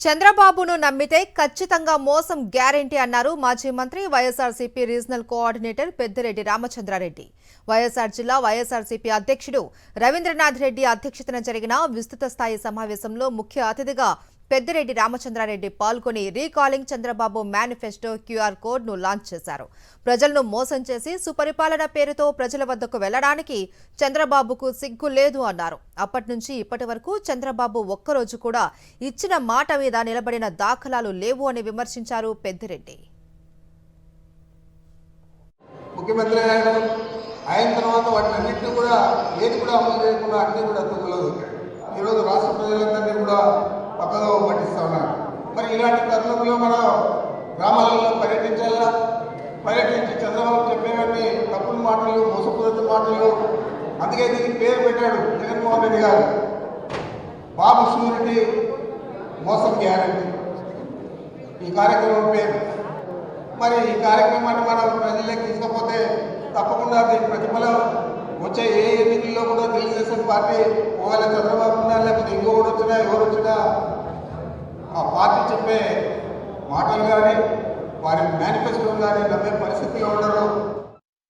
చంద్రబాబును నమ్మితే ఖచ్చితంగా మోసం గ్యారెంటీ అన్నారు మాజీ మంత్రి వైఎస్ఆర్సీపీ రీజనల్ కోఆర్డినేటర్ పెద్దిరెడ్డి రామచంద్రారెడ్డి. వైఎస్ఆర్ జిల్లా వైఎస్ఆర్సీపీ అధ్యక్షుడు రవీంద్రనాథ్ రెడ్డి అధ్యక్షతన జరిగిన విస్తృత స్థాయి సమావేశంలో ముఖ్య అతిథిగా పెద్దిరెడ్డి రామచంద్రారెడ్డి పాల్గొని రీకాలింగ్ చంద్రబాబు మేనిఫెస్టో క్యూఆర్ కోడ్ను లాంచ్ చేశారు. ప్రజలను మోసం చేసి సుపరిపాలన పేరుతో ప్రజల వద్దకు వెళ్లడానికి చంద్రబాబుకు సిగ్గు లేదు అన్నారు. అప్పటి నుంచి ఇప్పటి వరకు చంద్రబాబు ఒక్కరోజు కూడా ఇచ్చిన మాట మీద నిలబడిన దాఖలాలు లేవు అని విమర్శించారు పెద్దిరెడ్డి. ముఖ్యమంత్రి అయిన తర్వాత వాటినన్నింటినీ కూడా ఏది కూడా అమలు చేయకుండా అన్ని కూడా తొంగలేదు. ఈరోజు రాష్ట్ర ప్రజలందరినీ కూడా పక్కగా పట్టిస్తా ఉన్నారు. మరి ఇలాంటి తరుణంలో మనం గ్రామాలలో పర్యటించి చంద్రబాబు చెప్పేవన్నీ తప్పుడు మాటలు, మోసపూరిత మాటలు. అందుకే దీనికి పేరు పెట్టాడు జగన్మోహన్ రెడ్డి గారు, బాబు షూరిటీ మోసం గ్యారెంటీ ఈ కార్యక్రమం పేరు. మరి ఈ కార్యక్రమాన్ని మనం ప్రజల్లోకి తీసుకపోతే తప్పకుండా దీని ప్రతిఫలం వచ్చే ఏ ఎన్నికల్లో కూడా తెలుగుదేశం పార్టీ ఒకవేళ చంద్రబాబు ఉన్నా లేకపోతే ఇంకొకటి వచ్చినా ఎవరు వచ్చినా ఆ పార్టీ చెప్పే మాటలు కానీ వారి మేనిఫెస్టో కానీ నమ్మే పరిస్థితిలో ఉండరు.